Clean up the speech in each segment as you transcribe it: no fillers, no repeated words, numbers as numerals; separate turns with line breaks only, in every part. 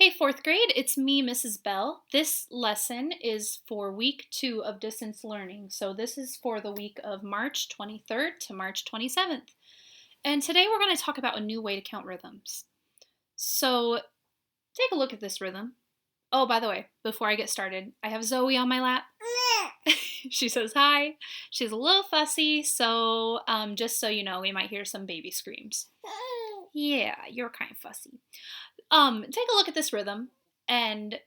Hey, fourth grade, it's me, Mrs. Bell. This lesson is for week 2 of distance learning. So, this is for the week of March 23rd to March 27th. And today we're going to talk about a new way to count rhythms. So, take a look at this rhythm. Oh, by the way, before I get started, I have Zoe on my lap. She says hi. She's a little fussy, so just so you know, we might hear some baby screams. Yeah, you're kind of fussy. Take a look at this rhythm, and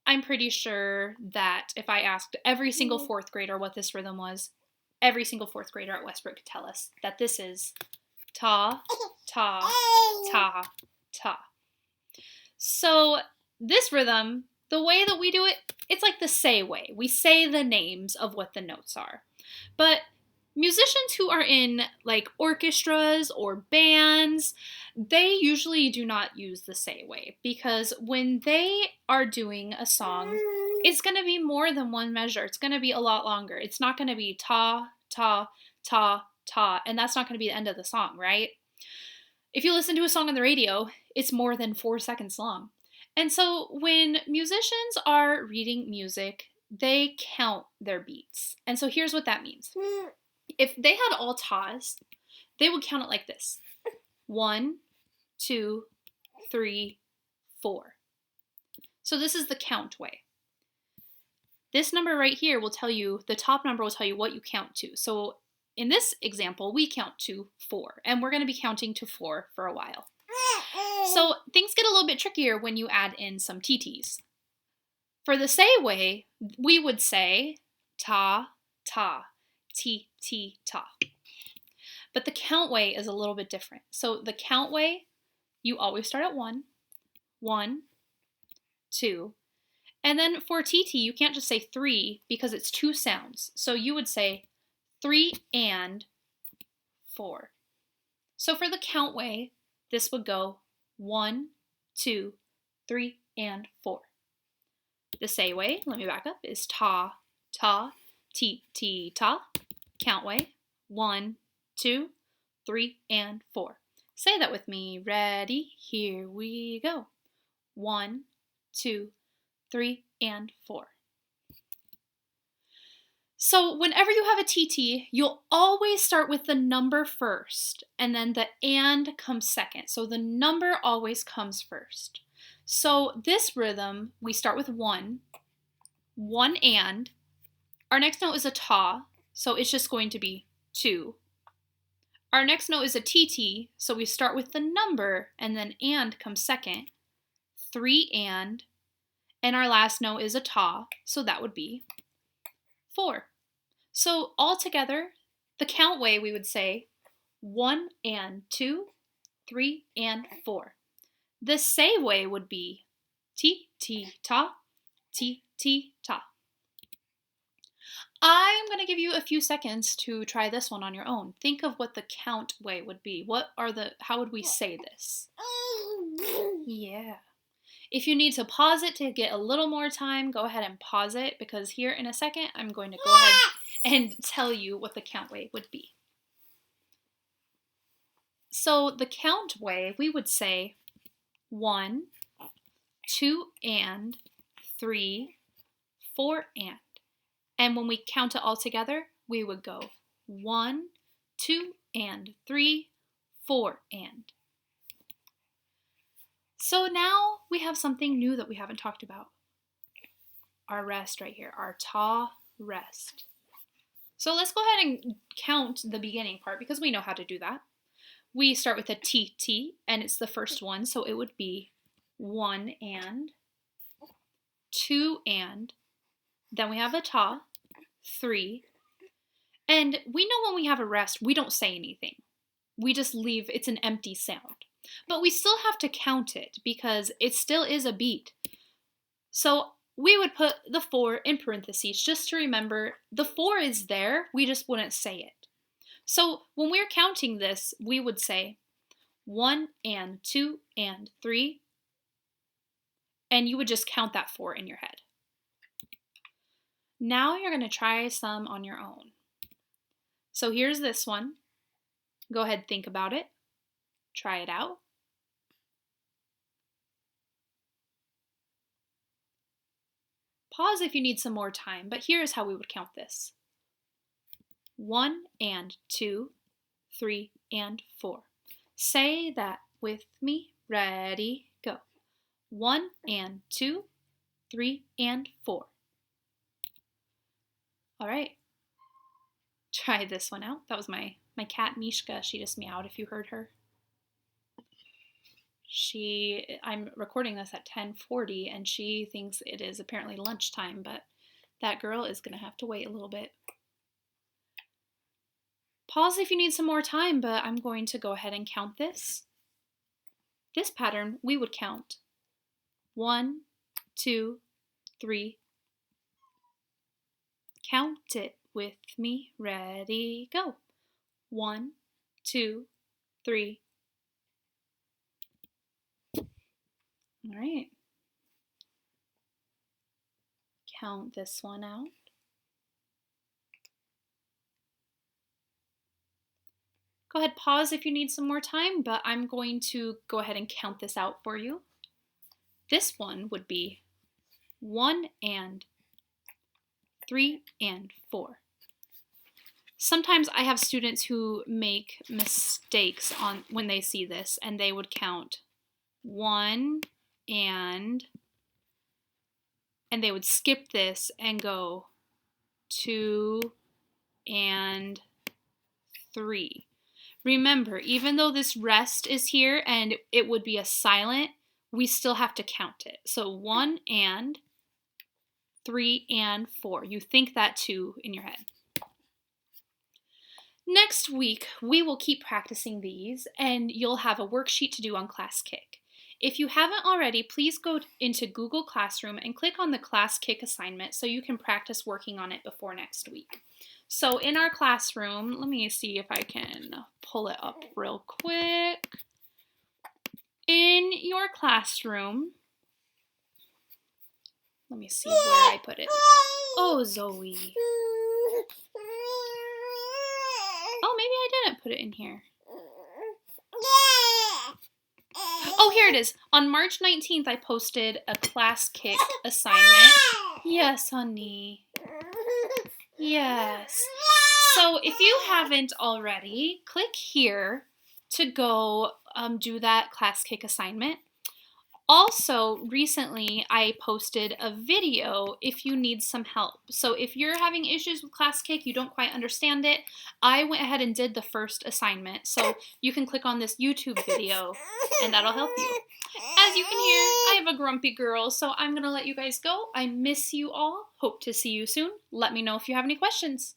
I'm pretty sure that if I asked every single fourth grader what this rhythm was, every single fourth grader at Westbrook could tell us that this is ta, ta, ta, ta. So this rhythm, the way that we do it, it's like the say way. We say the names of what the notes are. But musicians who are in like orchestras or bands, they usually do not use the say way because when they are doing a song, it's going to be more than one measure. It's going to be a lot longer. It's not going to be ta, ta, ta, ta, and that's not going to be the end of the song, right? If you listen to a song on the radio, it's more than 4 seconds long. And so when musicians are reading music, they count their beats. And so here's what that means. If they had all tas, they would count it like this: 1, 2, 3, 4. So this is the count way. This number right here will tell you, the top number will tell you what you count to. So in this example, we count to 4, and we're going to be counting to 4 for a while. So things get a little bit trickier when you add in some TTs. For the say way, we would say ta, ta, ti, ti, ta. But the count way is a little bit different. So the count way, you always start at 1, 1, 2. And then for TT, you can't just say 3 because it's 2 sounds. So you would say 3 and 4. So for the count way, this would go 1, 2, 3, and 4. The say way, let me back up, is ta, ta, ti, ti, ta. Count way, 1, 2, 3, and 4. Say that with me. Ready? Here we go. 1, 2, 3, and 4. So whenever you have a TT, you'll always start with the number first, and then the and comes second. So the number always comes first. So this rhythm, we start with 1 and. Our next note is a ta, so it's just going to be 2. Our next note is a TT, so we start with the number, and then and comes second. 3 and our last note is a ta, so that would be 4. So all together, the count way we would say 1 and 2, 3 and 4. The say way would be ti, ti, ta, ti, ti, ta. I'm going to give you a few seconds to try this one on your own. Think of what the count way would be. How would we say this? Yeah. If you need to pause it to get a little more time, go ahead and pause it, because here in a second, I'm going to go ahead and tell you what the count way would be. So the count way, we would say 1, 2 and, 3, 4 and. And when we count it all together, we would go 1, 2 and, 3, 4 and. So now we have something new that we haven't talked about. Our rest right here, our ta rest. So let's go ahead and count the beginning part because we know how to do that. We start with a TT, and it's the first one, so it would be 1 and, 2 and, then we have a ta, 3, and we know when we have a rest, we don't say anything. We just leave, it's an empty sound. But we still have to count it because it still is a beat. So we would put the 4 in parentheses just to remember the 4 is there, we just wouldn't say it. So when we're counting this, we would say 1 and 2 and 3, and you would just count that 4 in your head. Now you're going to try some on your own. So here's this one. Go ahead, think about it. Try it out. Pause if you need some more time, but here's how we would count this. 1 and 2, 3 and 4. Say that with me. Ready, go. 1 and 2, 3 and 4. All right. Try this one out. That was my cat Mishka. She just meowed if you heard her. I'm recording this at 10:40 and she thinks it is apparently lunchtime, but that girl is going to have to wait a little bit. Pause if you need some more time, but I'm going to go ahead and count this. This pattern, we would count 1, 2, 3. Count it with me. Ready, go. 1, 2, 3. All right. Count this one out. Go ahead, pause if you need some more time, but I'm going to go ahead and count this out for you. This one would be 1 and 3 and 4. Sometimes I have students who make mistakes when they see this, and they would count 1 and they would skip this and go 2 and 3. Remember, even though this rest is here and it would be a silent, we still have to count it. So 1 and 3 and 4. You think that too in your head. Next week, we will keep practicing these and you'll have a worksheet to do on Classkick. If you haven't already, please go into Google Classroom and click on the Classkick assignment so you can practice working on it before next week. So in our classroom, let me see if I can pull it up real quick. In your classroom, let me see where I put it. Oh, Zoe. Oh, maybe I didn't put it in here. Oh, here it is. On March 19th, I posted a Classkick assignment. Yes, honey. Yes. So if you haven't already, click here to go do that Classkick assignment. Also, recently I posted a video if you need some help. So if you're having issues with Classkick, you don't quite understand it, I went ahead and did the first assignment. So you can click on this YouTube video and that'll help you. As you can hear, I have a grumpy girl, so I'm going to let you guys go. I miss you all. Hope to see you soon. Let me know if you have any questions.